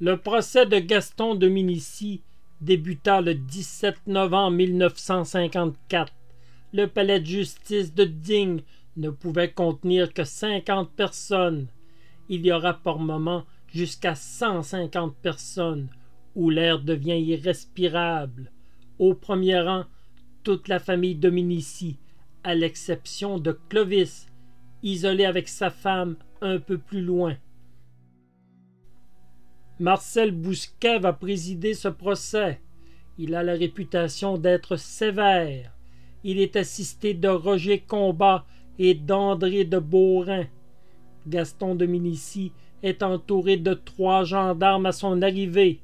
Le procès de Gaston Dominici débuta le 17 novembre 1954. Le palais de justice de Digne ne pouvait contenir que 50 personnes. Il y aura par moments jusqu'à 150 personnes, où l'air devient irrespirable. Au premier rang, toute la famille Dominici, à l'exception de Clovis, isolé avec sa femme un peu plus loin. Marcel Bousquet va présider ce procès. Il a la réputation d'être sévère. Il est assisté de Roger Combat et d'André de Beaurain. Gaston Dominici est entouré de 3 gendarmes à son arrivée.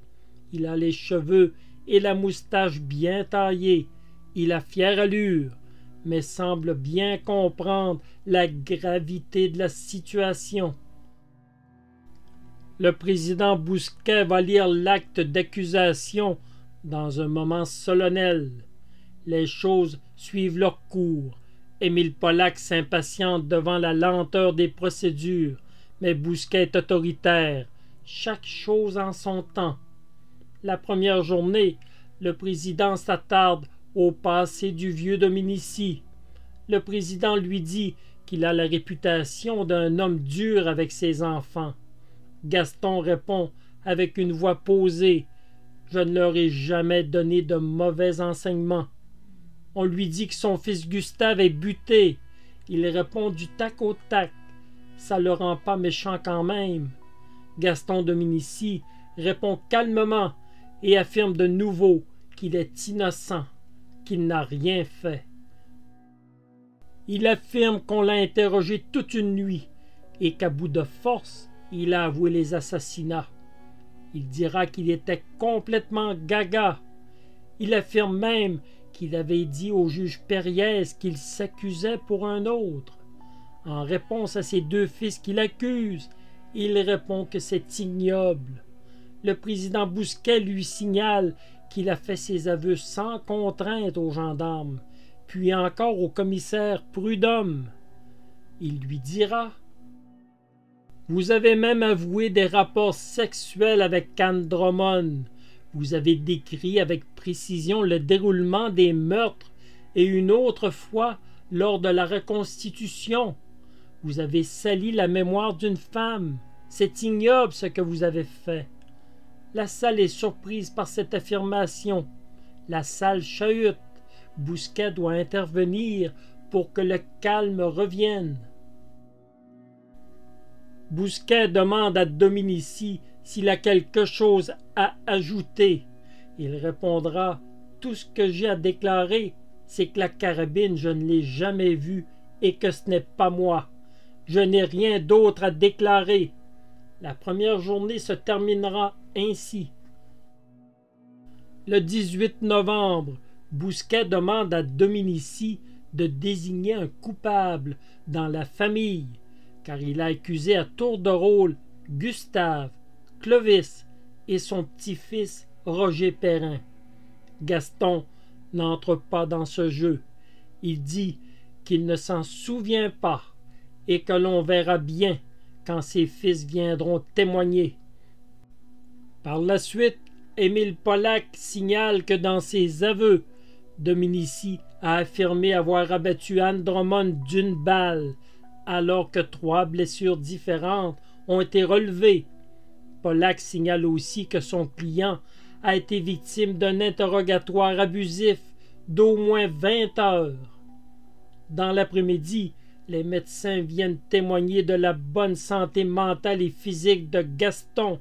Il a les cheveux et la moustache bien taillés. Il a fière allure, mais semble bien comprendre la gravité de la situation. Le président Bousquet va lire l'acte d'accusation dans un moment solennel. Les choses suivent leur cours. Émile Polac s'impatiente devant la lenteur des procédures, mais Bousquet est autoritaire. Chaque chose en son temps. La première journée, le président s'attarde au passé du vieux Dominici. Le président lui dit qu'il a la réputation d'un homme dur avec ses enfants. Gaston répond avec une voix posée: « Je ne leur ai jamais donné de mauvais enseignements. » On lui dit que son fils Gustave est buté. Il répond du tac au tac. Ça le rend pas méchant quand même. Gaston Dominici répond calmement et affirme de nouveau qu'il est innocent, qu'il n'a rien fait. Il affirme qu'on l'a interrogé toute une nuit et qu'à bout de force, il a avoué les assassinats. Il dira qu'il était complètement gaga. Il affirme même qu'il avait dit au juge Périès qu'il s'accusait pour un autre. En réponse à ses 2 fils qu'il accuse, il répond que c'est ignoble. Le président Bousquet lui signale qu'il a fait ses aveux sans contrainte aux gendarmes, puis encore au commissaire Prudhomme. Il lui dira: « Vous avez même avoué des rapports sexuels avec Anne Drummond. Vous avez décrit avec précision le déroulement des meurtres et une autre fois lors de la reconstitution. Vous avez sali la mémoire d'une femme. C'est ignoble ce que vous avez fait. » La salle est surprise par cette affirmation. La salle chahute. Bousquet doit intervenir pour que le calme revienne. Bousquet demande à Dominici s'il a quelque chose à ajouter. Il répondra: « Tout ce que j'ai à déclarer, c'est que la carabine, je ne l'ai jamais vue et que ce n'est pas moi. Je n'ai rien d'autre à déclarer. » La première journée se terminera ainsi. Le 18 novembre, Bousquet demande à Dominici de désigner un coupable dans la famille, car il a accusé à tour de rôle Gustave, Clovis et son petit-fils Roger Perrin. Gaston n'entre pas dans ce jeu. Il dit qu'il ne s'en souvient pas et que l'on verra bien quand ses fils viendront témoigner. Par la suite, Émile Polac signale que dans ses aveux, Dominici a affirmé avoir abattu Anne Drummond d'une balle, alors que 3 blessures différentes ont été relevées. Polac signale aussi que son client a été victime d'un interrogatoire abusif d'au moins 20 heures. Dans l'après-midi, les médecins viennent témoigner de la bonne santé mentale et physique de Gaston.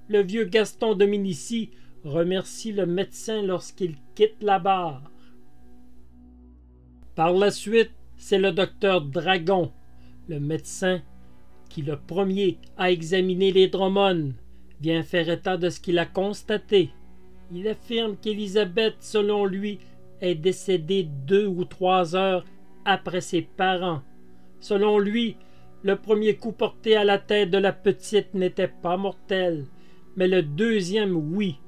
Le vieux Gaston Dominici remercie le médecin lorsqu'il quitte la barre. Par la suite, c'est le docteur Dragon, le médecin qui le premier a examiné les Drummond, vient faire état de ce qu'il a constaté. Il affirme qu'Élisabeth, selon lui, est décédée 2 ou 3 heures après ses parents. Selon lui, le premier coup porté à la tête de la petite n'était pas mortel, mais le deuxième, oui.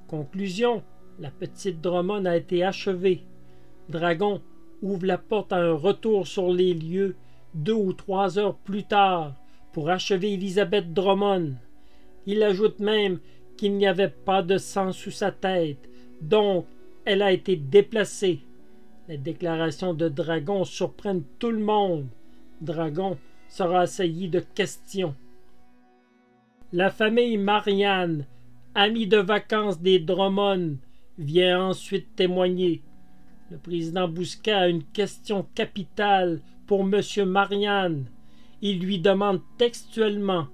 Conclusion, la petite Drummond a été achevée. Dragon ouvre la porte à un retour sur les lieux 2 ou 3 heures plus tard pour achever Élisabeth Drummond. Il ajoute même qu'il n'y avait pas de sang sous sa tête, donc elle a été déplacée. Les déclarations de Dragon surprennent tout le monde. Dragon sera assailli de questions. La famille Marianne, amie de vacances des Drummond, vient ensuite témoigner. Le président Bousquet a une question capitale pour M. Marianne. Il lui demande textuellement: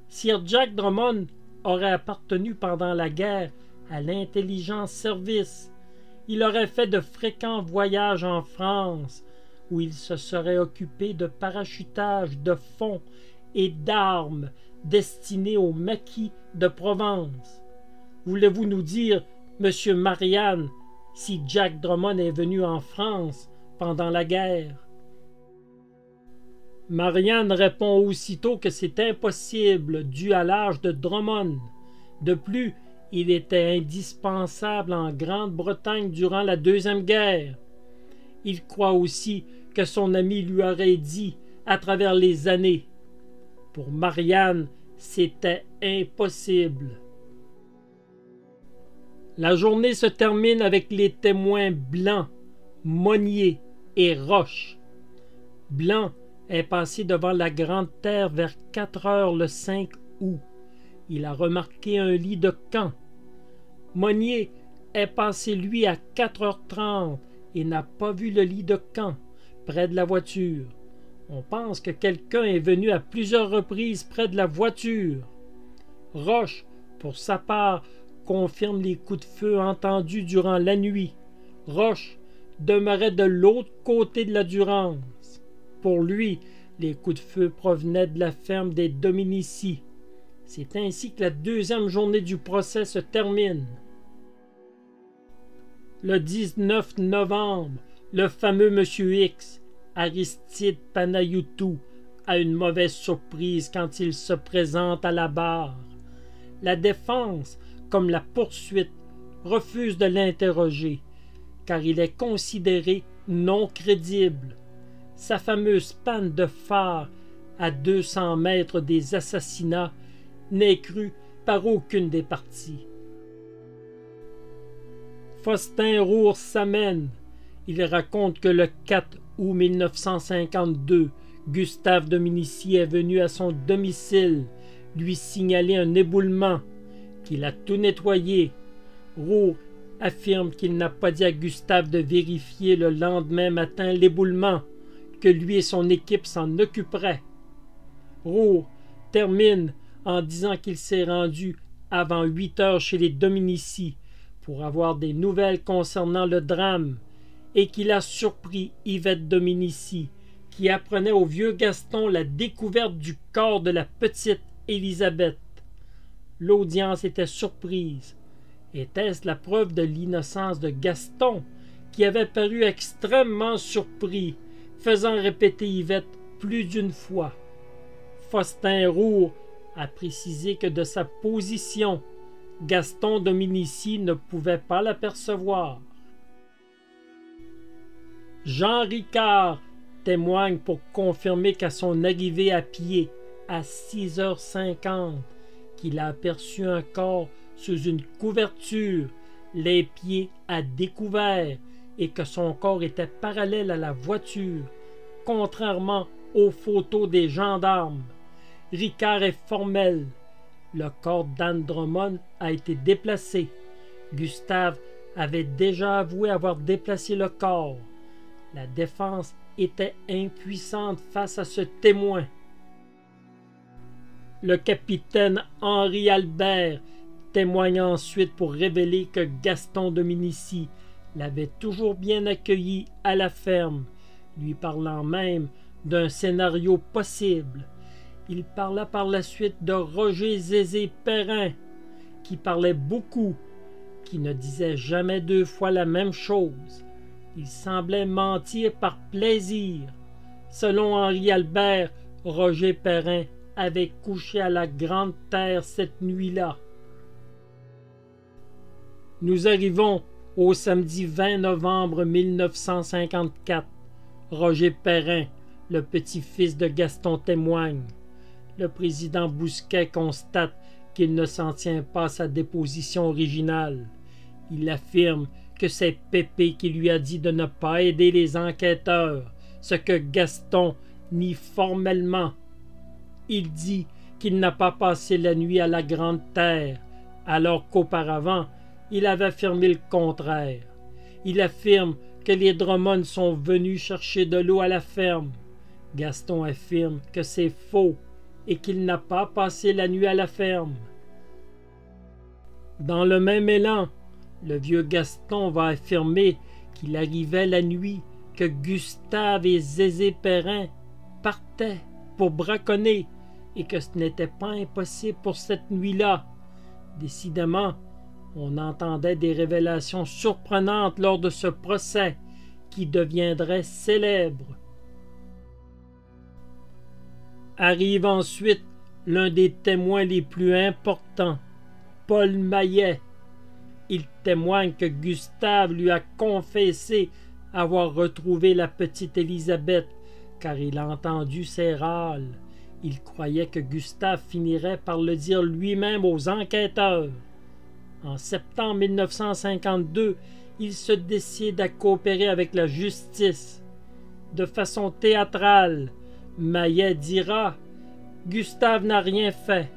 Sir Jack Drummond aurait appartenu pendant la guerre à l'intelligence service. Il aurait fait de fréquents voyages en France, où il se serait occupé de parachutage de fonds et d'armes destinées au maquis de Provence. Voulez-vous nous dire, Monsieur Marianne, si Jack Drummond est venu en France pendant la guerre? Marianne répond aussitôt que c'est impossible dû à l'âge de Drummond. De plus, il était indispensable en Grande-Bretagne durant la Deuxième Guerre. Il croit aussi que son ami lui aurait dit à travers les années. Pour Marianne, c'était impossible. La journée se termine avec les témoins Blanc, Monnier et Roche. Blanc est passé devant la Grande Terre vers 4 heures le 5 août. Il a remarqué un lit de camp. Monnier est passé, lui, à 4h30 et n'a pas vu le lit de camp près de la voiture. On pense que quelqu'un est venu à plusieurs reprises près de la voiture. Roche, pour sa part, confirme les coups de feu entendus durant la nuit. Roche demeurait de l'autre côté de la Durance. Pour lui, les coups de feu provenaient de la ferme des Dominici. C'est ainsi que la deuxième journée du procès se termine. Le 19 novembre, le fameux Monsieur X, Aristide Panayiotou, a une mauvaise surprise quand il se présente à la barre. La défense, comme la poursuite, refuse de l'interroger, car il est considéré non crédible. Sa fameuse panne de phare à 200 mètres des assassinats n'est crue par aucune des parties. Faustin Roure s'amène. Il raconte que le 4 août 1952, Gustave Dominici est venu à son domicile lui signaler un éboulement, qu'il a tout nettoyé. Roure affirme qu'il n'a pas dit à Gustave de vérifier le lendemain matin l'éboulement, que lui et son équipe s'en occuperaient. Roure termine en disant qu'il s'est rendu avant 8 heures chez les Dominici pour avoir des nouvelles concernant le drame et qu'il a surpris Yvette Dominici qui apprenait au vieux Gaston la découverte du corps de la petite Élisabeth. L'audience était surprise. Était-ce la preuve de l'innocence de Gaston qui avait paru extrêmement surpris, faisant répéter Yvette plus d'une fois? Faustin Roure a précisé que de sa position, Gaston Dominici ne pouvait pas l'apercevoir. Jean Ricard témoigne pour confirmer qu'à son arrivée à pied à 6h50, qu'il a aperçu un corps sous une couverture, les pieds à découvert, et que son corps était parallèle à la voiture, contrairement aux photos des gendarmes. Ricard est formel. Le corps d'Anne Drummond a été déplacé. Gustave avait déjà avoué avoir déplacé le corps. La défense était impuissante face à ce témoin. Le capitaine Henri Albert témoigne ensuite pour révéler que Gaston Dominici l'avait toujours bien accueilli à la ferme, lui parlant même d'un scénario possible. Il parla par la suite de Roger Zézé-Perrin, qui parlait beaucoup, qui ne disait jamais 2 fois la même chose. Il semblait mentir par plaisir. Selon Henri Albert, Roger Perrin avait couché à la Grande Terre cette nuit-là. Nous arrivons au samedi 20 novembre 1954. Roger Perrin, le petit-fils de Gaston, témoigne. Le président Bousquet constate qu'il ne s'en tient pas à sa déposition originale. Il affirme que c'est Pépé qui lui a dit de ne pas aider les enquêteurs, ce que Gaston nie formellement. Il dit qu'il n'a pas passé la nuit à la Grande Terre, alors qu'auparavant, il avait affirmé le contraire. Il affirme que les Drummond sont venus chercher de l'eau à la ferme. Gaston affirme que c'est faux et qu'il n'a pas passé la nuit à la ferme. Dans le même élan, le vieux Gaston va affirmer qu'il arrivait la nuit que Gustave et Zézé Perrin partaient pour braconner et que ce n'était pas impossible pour cette nuit-là. Décidément, on entendait des révélations surprenantes lors de ce procès qui deviendrait célèbre. Arrive ensuite l'un des témoins les plus importants, Paul Maillet. Il témoigne que Gustave lui a confessé avoir retrouvé la petite Élisabeth, car il a entendu ses râles. Il croyait que Gustave finirait par le dire lui-même aux enquêteurs. En septembre 1952, il se décide à coopérer avec la justice. De façon théâtrale, Maillet dira « Gustave n'a rien fait.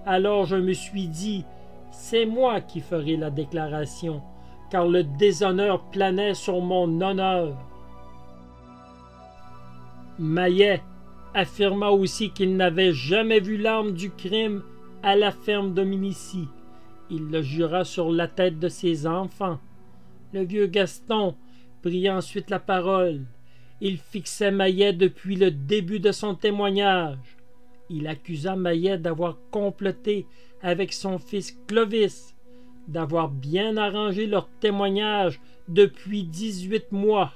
Alors je me suis dit, c'est moi qui ferai la déclaration, car le déshonneur planait sur mon honneur. » Maillet affirma aussi qu'il n'avait jamais vu l'arme du crime à la ferme Dominici. Il le jura sur la tête de ses enfants. Le vieux Gaston prit ensuite la parole. Il fixait Maillet depuis le début de son témoignage. Il accusa Maillet d'avoir comploté avec son fils Clovis, d'avoir bien arrangé leur témoignage depuis 18 mois.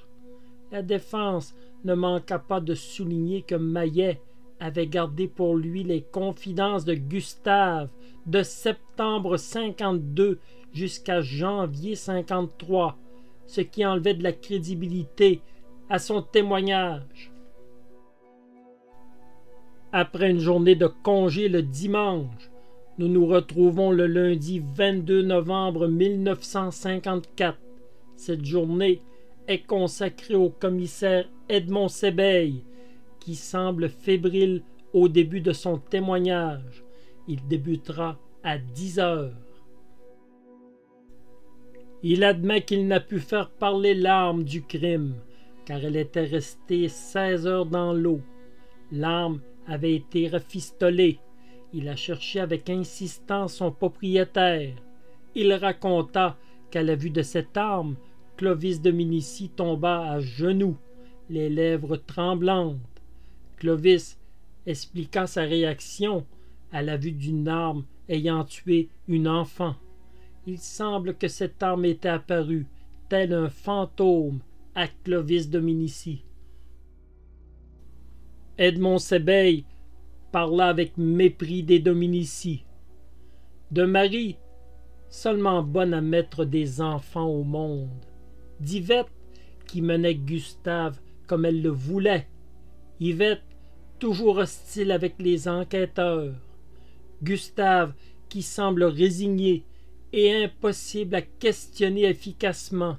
La défense ne manqua pas de souligner que Maillet avait gardé pour lui les confidences de Gustave de septembre 52 jusqu'à janvier 53, ce qui enlevait de la crédibilité à son témoignage. Après une journée de congé le dimanche, nous nous retrouvons le lundi 22 novembre 1954. Cette journée est consacrée au commissaire Edmond Sébeil, qui semble fébrile au début de son témoignage. Il débutera à 10 heures. Il admet qu'il n'a pu faire parler l'arme du crime, car elle était restée 16 heures dans l'eau. L'arme avait été rafistolée. Il a cherché avec insistance son propriétaire. Il raconta qu'à la vue de cette arme, Clovis Dominici tomba à genoux, les lèvres tremblantes. Clovis expliqua sa réaction à la vue d'une arme ayant tué une enfant. Il semble que cette arme était apparue, tel un fantôme, à Clovis Dominici. Edmond Sébeil parla avec mépris des Dominici. De Marie, seulement bonne à mettre des enfants au monde. D'Yvette, qui menait Gustave comme elle le voulait. Yvette, toujours hostile avec les enquêteurs. Gustave, qui semble résigné et impossible à questionner efficacement.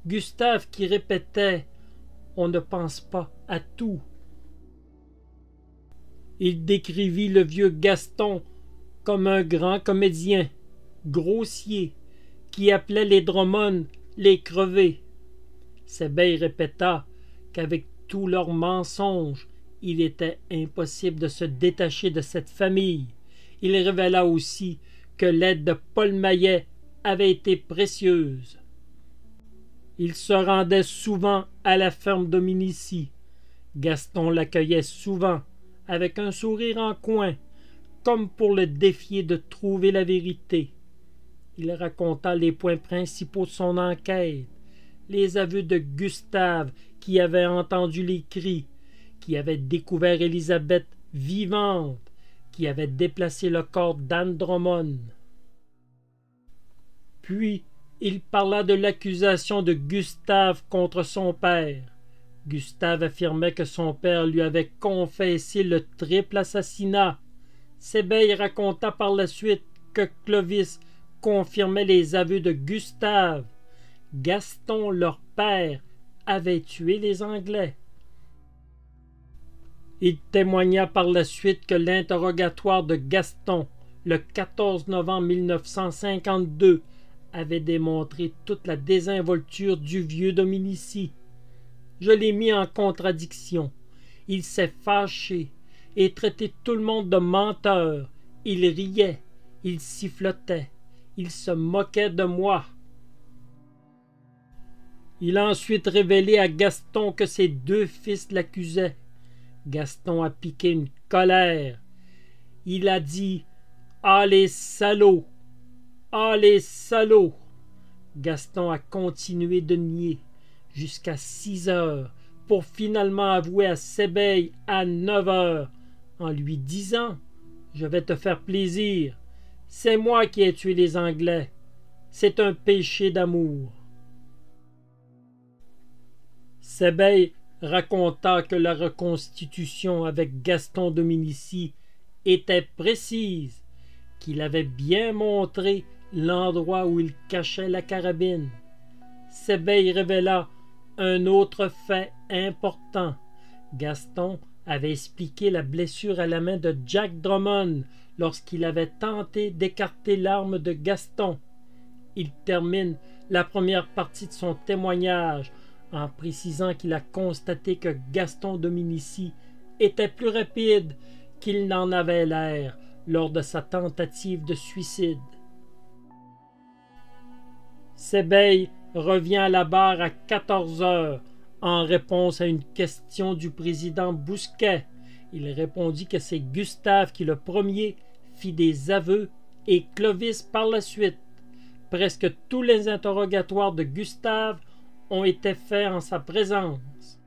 Gustave qui répétait « On ne pense pas à tout ». Il décrivit le vieux Gaston comme un grand comédien, grossier, qui appelait les Drummond les crevés. Sébeil répéta qu'avec tous leurs mensonges, il était impossible de se détacher de cette famille. Il révéla aussi que l'aide de Paul Maillet avait été précieuse. Il se rendait souvent à la ferme Dominici. Gaston l'accueillait souvent avec un sourire en coin, comme pour le défier de trouver la vérité. Il raconta les points principaux de son enquête, les aveux de Gustave qui avait entendu les cris, qui avait découvert Élisabeth vivante, qui avait déplacé le corps d'Anne Drummond. Puis il parla de l'accusation de Gustave contre son père. Gustave affirmait que son père lui avait confessé le triple assassinat. Sébeil raconta par la suite que Clovis confirmait les aveux de Gustave. Gaston, leur père, avait tué les Anglais. Il témoigna par la suite que l'interrogatoire de Gaston, le 14 novembre 1952, avait démontré toute la désinvolture du vieux Dominici. Je l'ai mis en contradiction. Il s'est fâché et traité tout le monde de menteur. Il riait, il sifflotait, il se moquait de moi. Il a ensuite révélé à Gaston que ses deux fils l'accusaient. Gaston a piqué une colère. Il a dit « Ah les salauds! Ah les salauds! » Gaston a continué de nier jusqu'à 6 heures pour finalement avouer à Sébeil à 9 heures en lui disant « Je vais te faire plaisir. C'est moi qui ai tué les Anglais. C'est un péché d'amour. » Sébeil raconta que la reconstitution avec Gaston Dominici était précise, qu'il avait bien montré l'endroit où il cachait la carabine. Sébeil révéla un autre fait important. Gaston avait expliqué la blessure à la main de Jack Drummond lorsqu'il avait tenté d'écarter l'arme de Gaston. Il termine la première partie de son témoignage en précisant qu'il a constaté que Gaston Dominici était plus rapide qu'il n'en avait l'air lors de sa tentative de suicide. Sébeil revient à la barre à 14 heures en réponse à une question du président Bousquet. Il répondit que c'est Gustave qui le premier fit des aveux et Clovis par la suite. Presque tous les interrogatoires de Gustave ont été faits en sa présence.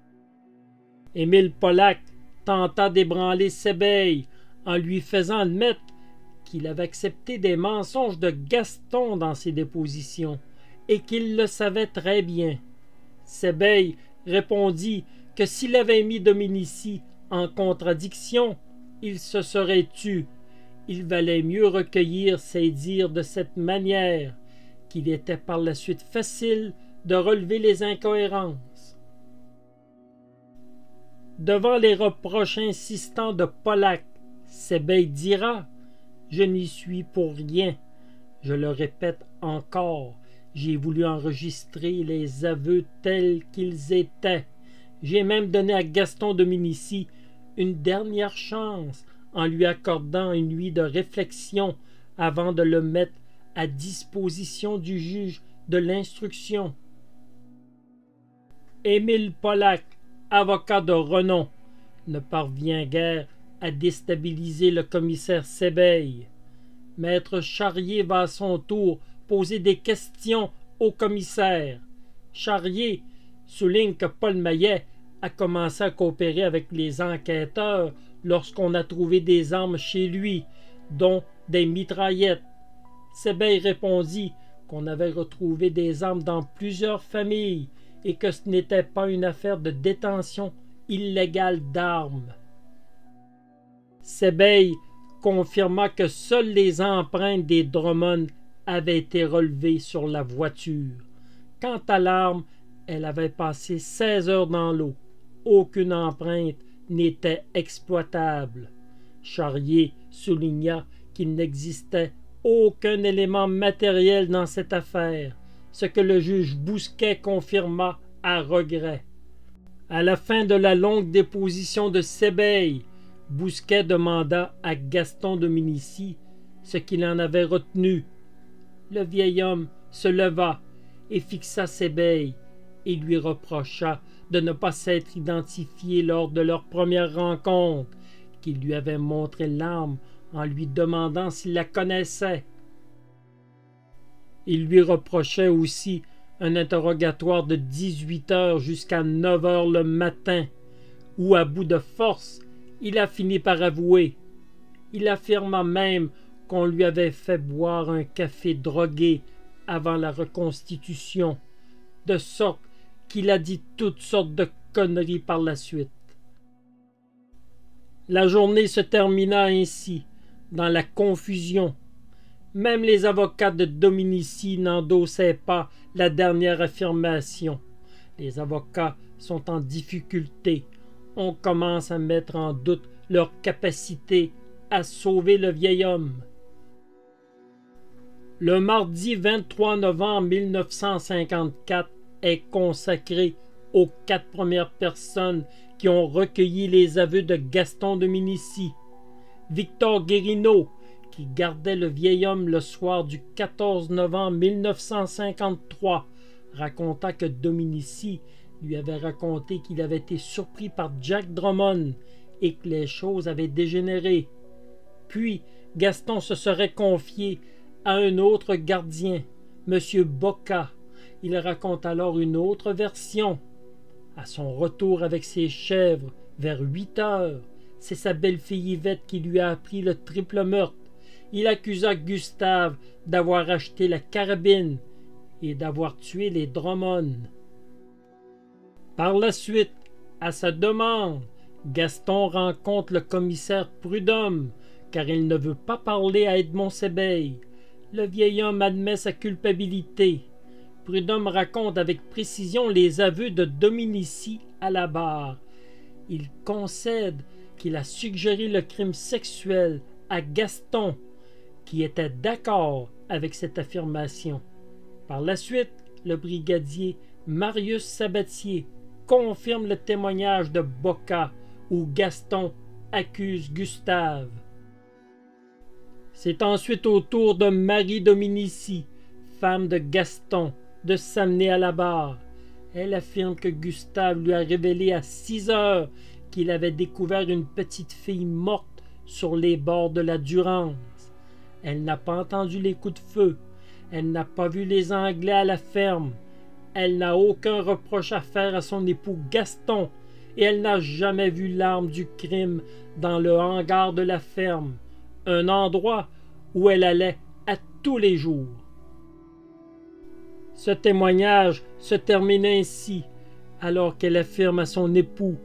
Émile Polac tenta d'ébranler Sébeil en lui faisant admettre qu'il avait accepté des mensonges de Gaston dans ses dépositions et qu'il le savait très bien. Sébeil répondit que s'il avait mis Dominici en contradiction, il se serait tu. Il valait mieux recueillir ses dires de cette manière, qu'il était par la suite facile de relever les incohérences. Devant les reproches insistants de Polac, Sébeil dira « Je n'y suis pour rien. Je le répète encore, j'ai voulu enregistrer les aveux tels qu'ils étaient. J'ai même donné à Gaston Dominici une dernière chance en lui accordant une nuit de réflexion avant de le mettre à disposition du juge de l'instruction. » Émile Polac, avocat de renom, ne parvient guère à déstabiliser le commissaire Sébeil. Maître Charrier va à son tour poser des questions au commissaire. Charrier souligne que Paul Maillet a commencé à coopérer avec les enquêteurs lorsqu'on a trouvé des armes chez lui, dont des mitraillettes. Sébeil répondit qu'on avait retrouvé des armes dans plusieurs familles et que ce n'était pas une affaire de détention illégale d'armes. Sébeil confirma que seules les empreintes des Drummond avaient été relevées sur la voiture. Quant à l'arme, elle avait passé 16 heures dans l'eau. Aucune empreinte n'était exploitable. Charrier souligna qu'il n'existait aucun élément matériel dans cette affaire, ce que le juge Bousquet confirma à regret. À la fin de la longue déposition de Sébeil, Bousquet demanda à Gaston Dominici ce qu'il en avait retenu. Le vieil homme se leva et fixa Sébeil et lui reprocha de ne pas s'être identifié lors de leur première rencontre, qu'il lui avait montré l'arme en lui demandant s'il la connaissait. Il lui reprochait aussi un interrogatoire de 18 heures jusqu'à 9 heures le matin, où, à bout de force, il a fini par avouer. Il affirma même qu'on lui avait fait boire un café drogué avant la reconstitution, de sorte qu'il a dit toutes sortes de conneries par la suite. La journée se termina ainsi. dans la confusion. Même les avocats de Dominici n'endossaient pas la dernière affirmation. Les avocats sont en difficulté. On commence à mettre en doute leur capacité à sauver le vieil homme. Le mardi 23 novembre 1954 est consacré aux 4 premières personnes qui ont recueilli les aveux de Gaston Dominici. Victor Guérino, qui gardait le vieil homme le soir du 14 novembre 1953, raconta que Dominici lui avait raconté qu'il avait été surpris par Jack Drummond et que les choses avaient dégénéré. Puis Gaston se serait confié à un autre gardien, M. Bocca. Il raconte alors une autre version. À son retour avec ses chèvres, vers 8 heures, c'est sa belle-fille Yvette qui lui a appris le triple meurtre. Il accusa Gustave d'avoir acheté la carabine et d'avoir tué les Drummond. Par la suite, à sa demande, Gaston rencontre le commissaire Prudhomme, car il ne veut pas parler à Edmond Sébeil. Le vieil homme admet sa culpabilité. Prudhomme raconte avec précision les aveux de Dominici à la barre. Il concède qu'il a suggéré le crime sexuel à Gaston, qui était d'accord avec cette affirmation. Par la suite, le brigadier Marius Sabatier confirme le témoignage de Bocca, où Gaston accuse Gustave. C'est ensuite au tour de Marie Dominici, femme de Gaston, de s'amener à la barre. Elle affirme que Gustave lui a révélé à 6 heures qu'il avait découvert une petite fille morte sur les bords de la Durance. Elle n'a pas entendu les coups de feu. Elle n'a pas vu les Anglais à la ferme. Elle n'a aucun reproche à faire à son époux Gaston et elle n'a jamais vu l'arme du crime dans le hangar de la ferme, un endroit où elle allait à tous les jours. Ce témoignage se termine ainsi, alors qu'elle affirme à son époux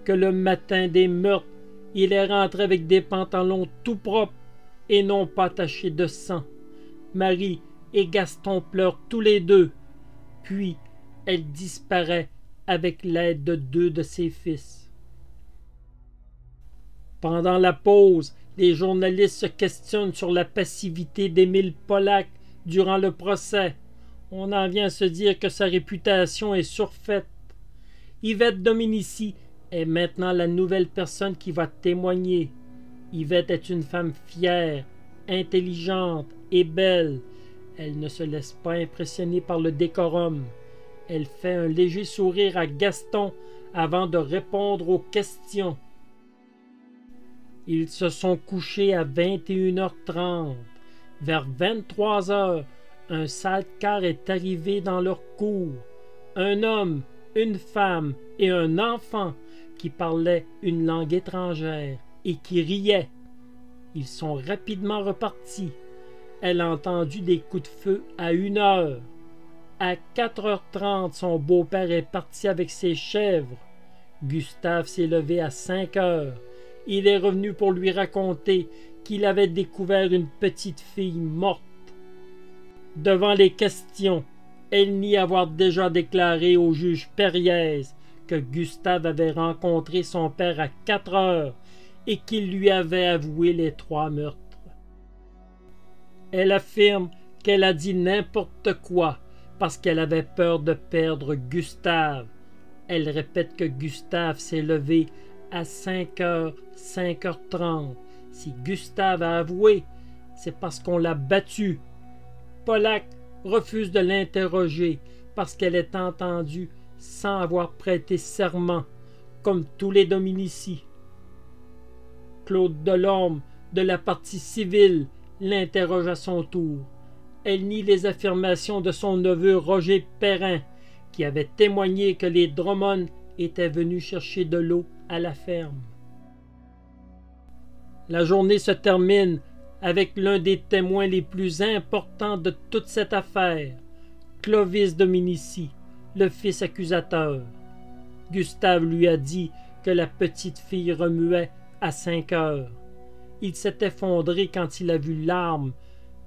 que le matin des meurtres, il est rentré avec des pantalons tout propres et non pas tachés de sang. Marie et Gaston pleurent tous les deux, puis elle disparaît avec l'aide de 2 de ses fils. Pendant la pause, les journalistes se questionnent sur la passivité d'Émile Polac durant le procès. On en vient à se dire que sa réputation est surfaite. Yvette Dominici est maintenant la nouvelle personne qui va témoigner. Yvette est une femme fière, intelligente et belle. Elle ne se laisse pas impressionner par le décorum. Elle fait un léger sourire à Gaston avant de répondre aux questions. Ils se sont couchés à 21h30. Vers 23h, un sidecar est arrivé dans leur cour. Un homme, une femme et un enfant qui parlaient une langue étrangère et qui riaient. Ils sont rapidement repartis. Elle a entendu des coups de feu à 1h. À 4h30, son beau-père est parti avec ses chèvres. Gustave s'est levé à 5h. Il est revenu pour lui raconter qu'il avait découvert une petite fille morte. Devant les questions, elle nie avoir déjà déclaré au juge Périez que Gustave avait rencontré son père à 4h et qu'il lui avait avoué les 3 meurtres. Elle affirme qu'elle a dit n'importe quoi parce qu'elle avait peur de perdre Gustave. Elle répète que Gustave s'est levé à 5h, 5h30. Si Gustave a avoué, c'est parce qu'on l'a battu. Polac refuse de l'interroger parce qu'elle est entendue sans avoir prêté serment, comme tous les Dominici. Claude Delorme, de la partie civile, l'interroge à son tour. Elle nie les affirmations de son neveu Roger Perrin, qui avait témoigné que les Drummond étaient venus chercher de l'eau à la ferme. La journée se termine avec l'un des témoins les plus importants de toute cette affaire, Clovis Dominici, le fils accusateur. Gustave lui a dit que la petite fille remuait à 5h. Il s'est effondré quand il a vu l'arme,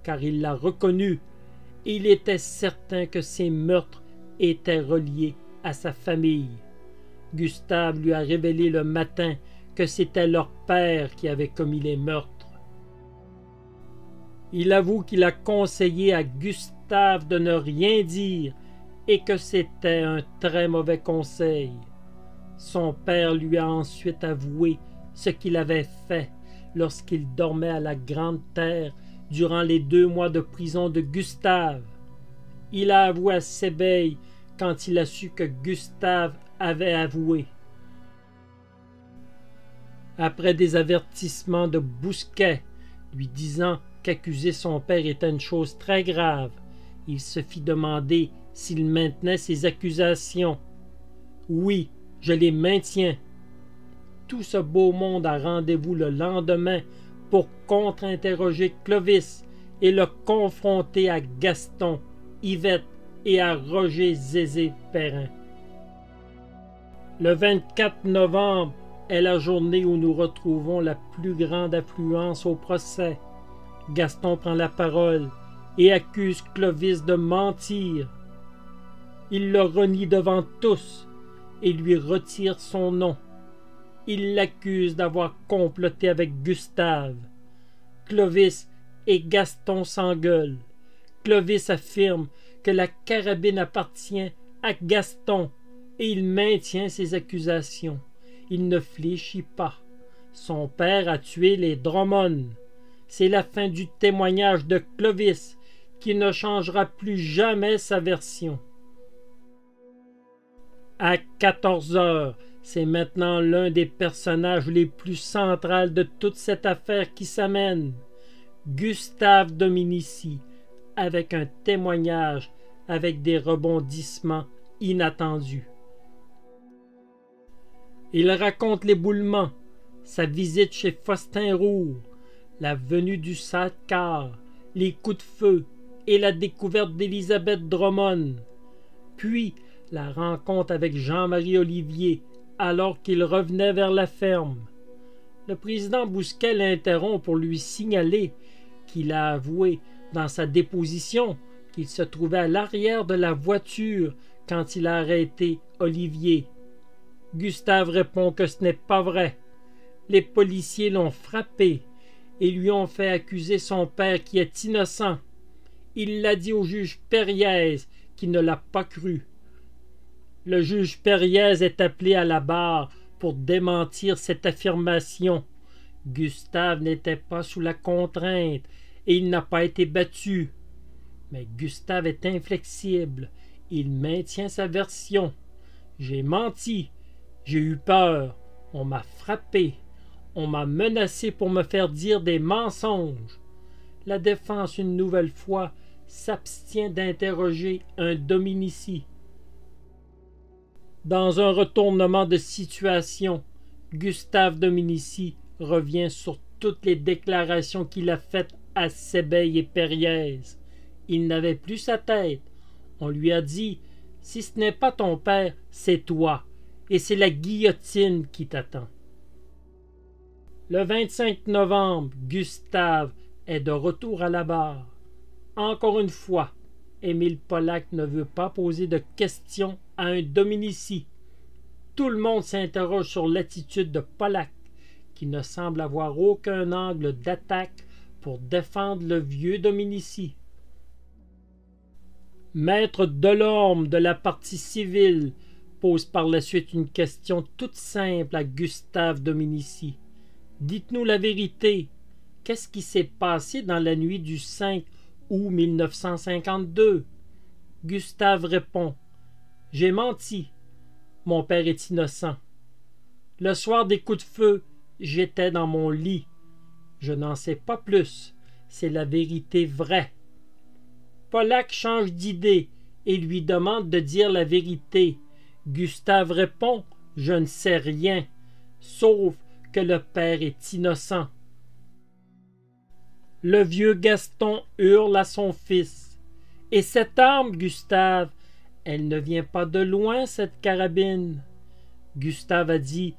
car il l'a reconnue. Il était certain que ces meurtres étaient reliés à sa famille. Gustave lui a révélé le matin que c'était leur père qui avait commis les meurtres. Il avoue qu'il a conseillé à Gustave de ne rien dire et que c'était un très mauvais conseil. Son père lui a ensuite avoué ce qu'il avait fait lorsqu'il dormait à la Grande Terre durant les 2 mois de prison de Gustave. Il a avoué à Sébeille quand il a su que Gustave avait avoué. Après des avertissements de Bousquet, lui disant qu'accuser son père était une chose très grave, il se fit demander s'il maintenait ses accusations. « Oui, je les maintiens. » Tout ce beau monde a rendez-vous le lendemain pour contre-interroger Clovis et le confronter à Gaston, Yvette et à Roger Zézé-Perrin. Le 24 novembre est la journée où nous retrouvons la plus grande affluence au procès. Gaston prend la parole et accuse Clovis de mentir. Il le renie devant tous et lui retire son nom. Il l'accuse d'avoir comploté avec Gustave. Clovis et Gaston s'engueulent. Clovis affirme que la carabine appartient à Gaston et il maintient ses accusations. Il ne fléchit pas. Son père a tué les Drummond. C'est la fin du témoignage de Clovis qui ne changera plus jamais sa version. À 14 heures, c'est maintenant l'un des personnages les plus centraux de toute cette affaire qui s'amène. Gustave Dominici, avec un témoignage avec des rebondissements inattendus. Il raconte l'éboulement, sa visite chez Faustin-Roure, la venue du sidecar, les coups de feu et la découverte d'Élisabeth Drummond, puis la rencontre avec Jean-Marie Olivier alors qu'il revenait vers la ferme. Le président Bousquet l'interrompt pour lui signaler qu'il a avoué dans sa déposition qu'il se trouvait à l'arrière de la voiture quand il a arrêté Olivier. Gustave répond que ce n'est pas vrai. Les policiers l'ont frappé et lui ont fait accuser son père qui est innocent. Il l'a dit au juge Périez qui ne l'a pas cru. Le juge Périez est appelé à la barre pour démentir cette affirmation. Gustave n'était pas sous la contrainte et il n'a pas été battu. Mais Gustave est inflexible. Il maintient sa version. J'ai menti. J'ai eu peur. On m'a frappé. On m'a menacé pour me faire dire des mensonges. La défense, une nouvelle fois, s'abstient d'interroger un Dominici. Dans un retournement de situation, Gustave Dominici revient sur toutes les déclarations qu'il a faites à Sébeille et Périez. Il n'avait plus sa tête. On lui a dit « Si ce n'est pas ton père, c'est toi, et c'est la guillotine qui t'attend. » Le 25 novembre, Gustave est de retour à la barre. Encore une fois, Émile Polac ne veut pas poser de questions à un Dominici. Tout le monde s'interroge sur l'attitude de Polac, qui ne semble avoir aucun angle d'attaque pour défendre le vieux Dominici. Maître Delorme de la partie civile pose par la suite une question toute simple à Gustave Dominici. Dites-nous la vérité. Qu'est-ce qui s'est passé dans la nuit du 5 août 1952? Gustave répond. J'ai menti. Mon père est innocent. Le soir des coups de feu, j'étais dans mon lit. Je n'en sais pas plus. C'est la vérité vraie. Polac change d'idée et lui demande de dire la vérité. Gustave répond « Je ne sais rien, sauf que le père est innocent. » Le vieux Gaston hurle à son fils. « Et cette arme, Gustave, elle ne vient pas de loin, cette carabine. » Gustave a dit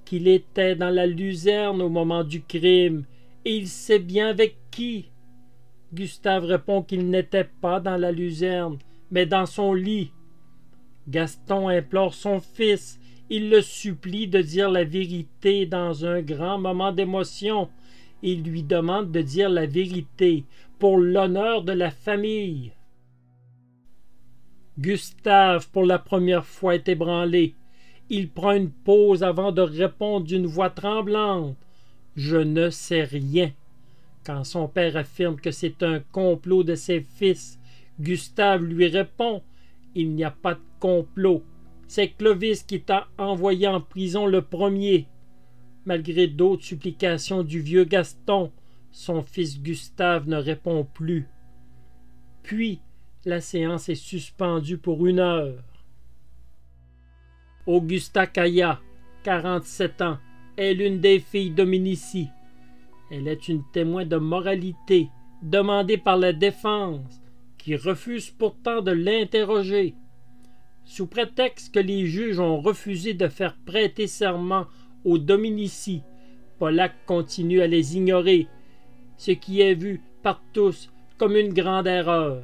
qu'il était dans la luzerne au moment du crime et il sait bien avec qui. Gustave répond qu'il n'était pas dans la luzerne, mais dans son lit. Gaston implore son fils, il le supplie de dire la vérité dans un grand moment d'émotion. Il lui demande de dire la vérité pour l'honneur de la famille. Gustave, pour la première fois, est ébranlé. Il prend une pause avant de répondre d'une voix tremblante. « Je ne sais rien. » Quand son père affirme que c'est un complot de ses fils, Gustave lui répond « Il n'y a pas de complot. C'est Clovis qui t'a envoyé en prison le premier. » Malgré d'autres supplications du vieux Gaston, son fils Gustave ne répond plus. Puis, la séance est suspendue pour 1 heure. Augusta Caya, 47 ans, est l'une des filles Dominici. Elle est une témoin de moralité, demandée par la défense, qui refuse pourtant de l'interroger. Sous prétexte que les juges ont refusé de faire prêter serment aux Dominici, Pollack continue à les ignorer, ce qui est vu par tous comme une grande erreur.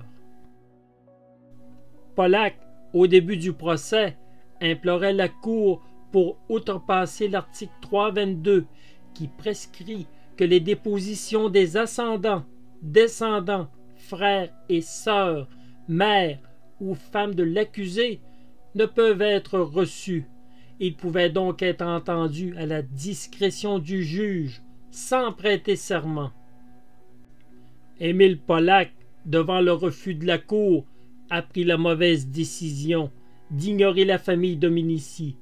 Pollack, au début du procès, implorait la Cour pour outrepasser l'article 322 qui prescrit que les dépositions des ascendants, descendants, frères et sœurs, mères ou femmes de l'accusé ne peuvent être reçues. Ils pouvaient donc être entendus à la discrétion du juge, sans prêter serment. Émile Pollack, devant le refus de la Cour, a pris la mauvaise décision d'ignorer la famille Dominici,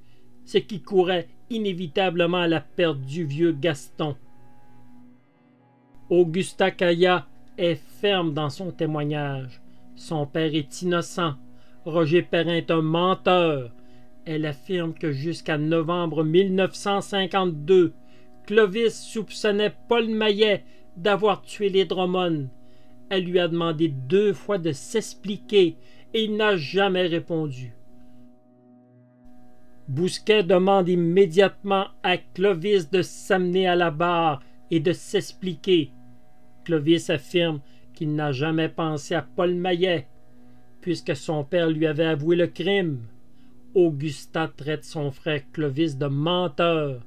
ce qui courait inévitablement à la perte du vieux Gaston. Augusta Caya est ferme dans son témoignage. Son père est innocent. Roger Perrin est un menteur. Elle affirme que jusqu'à novembre 1952, Clovis soupçonnait Paul Maillet d'avoir tué les Drummond. Elle lui a demandé 2 fois de s'expliquer et il n'a jamais répondu. Bousquet demande immédiatement à Clovis de s'amener à la barre et de s'expliquer. Clovis affirme qu'il n'a jamais pensé à Paul Maillet, puisque son père lui avait avoué le crime. Augusta traite son frère Clovis de menteur.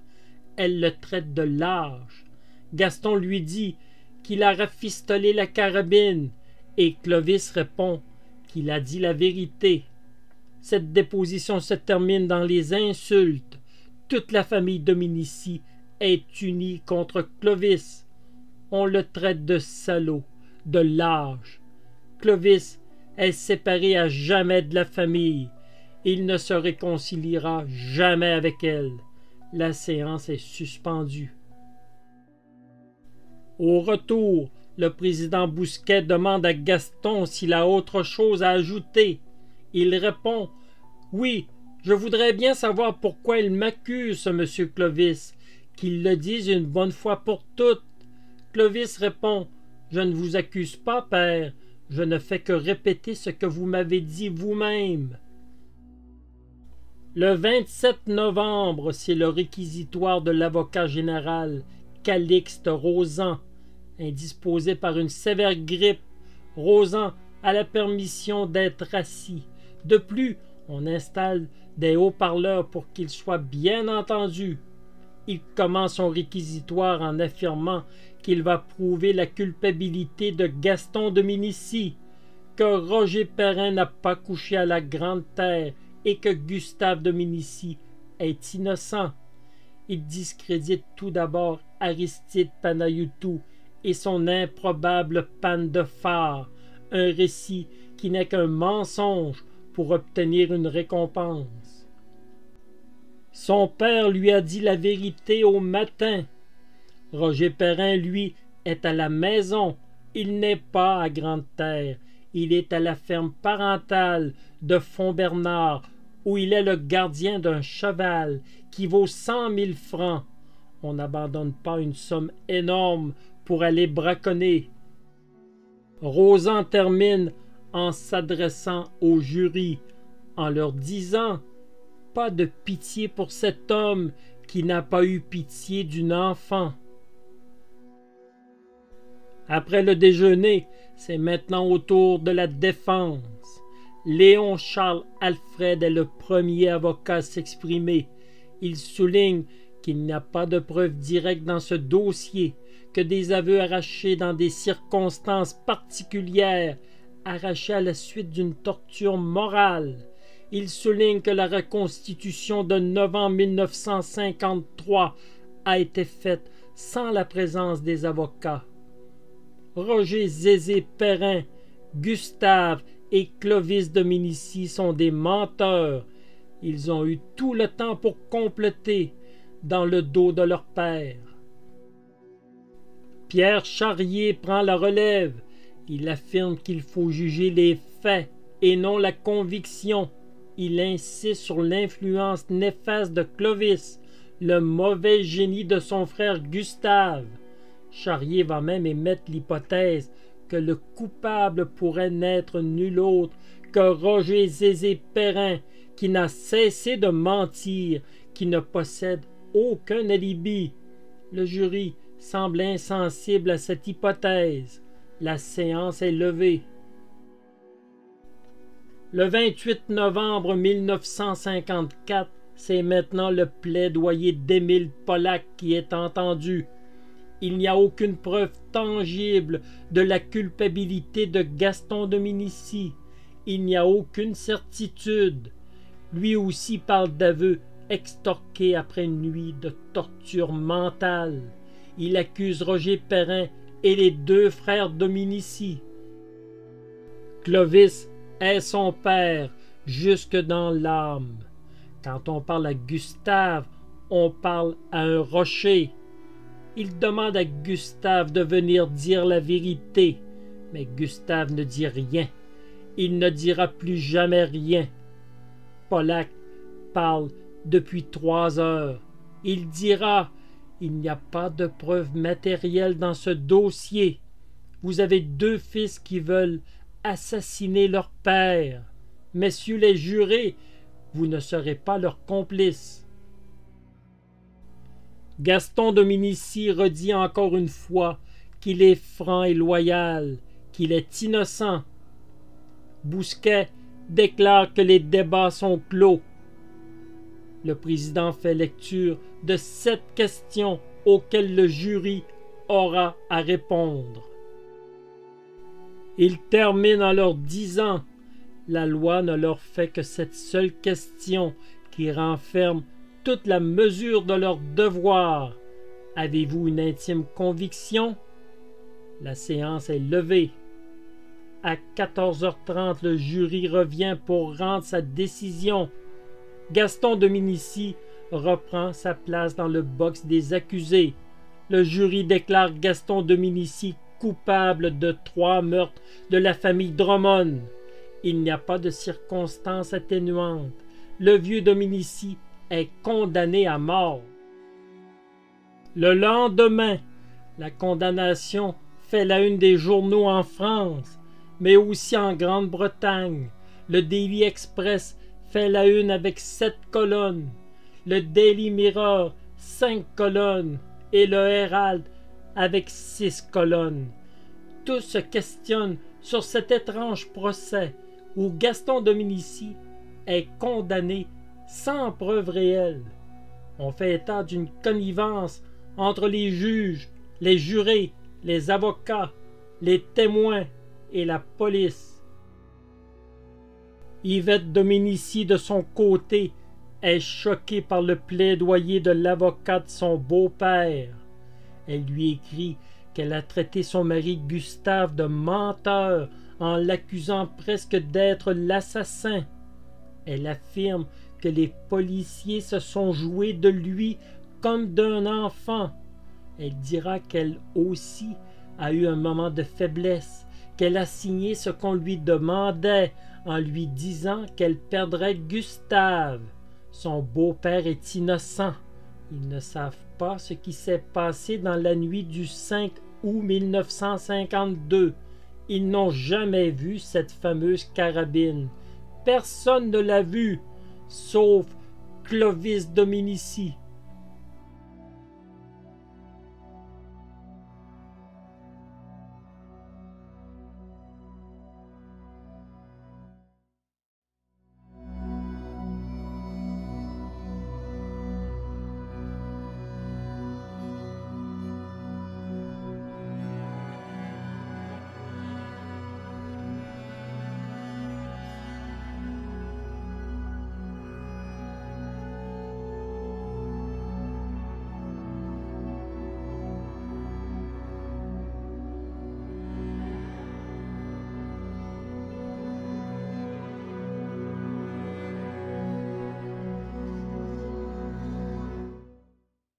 Elle le traite de lâche. Gaston lui dit qu'il a rafistolé la carabine et Clovis répond qu'il a dit la vérité. Cette déposition se termine dans les insultes. Toute la famille Dominici est unie contre Clovis. On le traite de salaud, de lâche. Clovis est séparé à jamais de la famille. Il ne se réconciliera jamais avec elle. La séance est suspendue. Au retour, le président Bousquet demande à Gaston s'il a autre chose à ajouter. Il répond « Oui, je voudrais bien savoir pourquoi il m'accuse, ce monsieur Clovis, qu'il le dise une bonne fois pour toutes. » Clovis répond « Je ne vous accuse pas, père, je ne fais que répéter ce que vous m'avez dit vous-même. » Le 27 novembre, c'est le réquisitoire de l'avocat général Calixte Rozan. Indisposé par une sévère grippe, Rozan a la permission d'être assis. De plus, on installe des haut-parleurs pour qu'il soit bien entendu. Il commence son réquisitoire en affirmant qu'il va prouver la culpabilité de Gaston Dominici, que Roger Perrin n'a pas couché à la Grande Terre et que Gustave Dominici est innocent. Il discrédite tout d'abord Aristide Panayotou et son improbable panne de phare, un récit qui n'est qu'un mensonge pour obtenir une récompense. Son père lui a dit la vérité au matin. Roger Perrin, lui, est à la maison. Il n'est pas à Grande-Terre. Il est à la ferme parentale de Font-Bernard, où il est le gardien d'un cheval qui vaut 100 000 francs. On n'abandonne pas une somme énorme pour aller braconner. Rozan termine en s'adressant au jury, en leur disant « Pas de pitié pour cet homme qui n'a pas eu pitié d'une enfant. » Après le déjeuner, c'est maintenant au tour de la défense. Léon Charles Alfred est le premier avocat à s'exprimer. Il souligne qu'il n'y a pas de preuves directes dans ce dossier, que des aveux arrachés dans des circonstances particulières, arrachés à la suite d'une torture morale. Il souligne que la reconstitution de novembre 1953 a été faite sans la présence des avocats. Roger Zézé Perrin, Gustave et Clovis Dominici sont des menteurs. Ils ont eu tout le temps pour comploter dans le dos de leur père. Pierre Charrier prend la relève. Il affirme qu'il faut juger les faits et non la conviction. Il insiste sur l'influence néfaste de Clovis, le mauvais génie de son frère Gustave. Charrier va même émettre l'hypothèse que le coupable pourrait n'être nul autre que Roger Zézé Perrin, qui n'a cessé de mentir, qui ne possède aucun alibi. Le jury semble insensible à cette hypothèse. La séance est levée. Le 28 novembre 1954, c'est maintenant le plaidoyer d'Émile Polac qui est entendu. Il n'y a aucune preuve tangible de la culpabilité de Gaston Dominici. Il n'y a aucune certitude. Lui aussi parle d'aveux extorqués après une nuit de torture mentale. Il accuse Roger Perrin et les deux frères Dominici. Clovis est son père jusque dans l'âme. Quand on parle à Gustave, on parle à un rocher. Il demande à Gustave de venir dire la vérité, mais Gustave ne dit rien. Il ne dira plus jamais rien. Polac parle depuis 3 heures. Il dira: il n'y a pas de preuves matérielles dans ce dossier. Vous avez 2 fils qui veulent assassiner leur père. Messieurs les jurés, vous ne serez pas leurs complices. Gaston Dominici redit encore une fois qu'il est franc et loyal, qu'il est innocent. Bousquet déclare que les débats sont clos. Le président fait lecture de 7 questions auxquelles le jury aura à répondre. Il termine en leur disant: la loi ne leur fait que cette seule question qui renferme toute la mesure de leur devoir. Avez-vous une intime conviction? La séance est levée. À 14h30, le jury revient pour rendre sa décision. Gaston Dominici reprend sa place dans le box des accusés. Le jury déclare Gaston Dominici coupable de 3 meurtres de la famille Drummond. Il n'y a pas de circonstances atténuantes. Le vieux Dominici est condamné à mort. Le lendemain, la condamnation fait la une des journaux en France, mais aussi en Grande-Bretagne. Le Daily Express fait la une avec 7 colonnes, le Daily Mirror 5 colonnes et le Herald avec 6 colonnes. Tous se questionnent sur cet étrange procès où Gaston Dominici est condamné sans preuve réelle. On fait état d'une connivence entre les juges, les jurés, les avocats, les témoins et la police. Yvette Dominici, de son côté, est choquée par le plaidoyer de l'avocat de son beau-père. Elle lui écrit qu'elle a traité son mari Gustave de menteur en l'accusant presque d'être l'assassin. Elle affirme que les policiers se sont joués de lui comme d'un enfant. Elle dira qu'elle aussi a eu un moment de faiblesse, qu'elle a signé ce qu'on lui demandait en lui disant qu'elle perdrait Gustave. Son beau-père est innocent. Ils ne savent pas ce qui s'est passé dans la nuit du 5 août 1952. Ils n'ont jamais vu cette fameuse carabine. Personne ne l'a vue, sauf Clovis Dominici.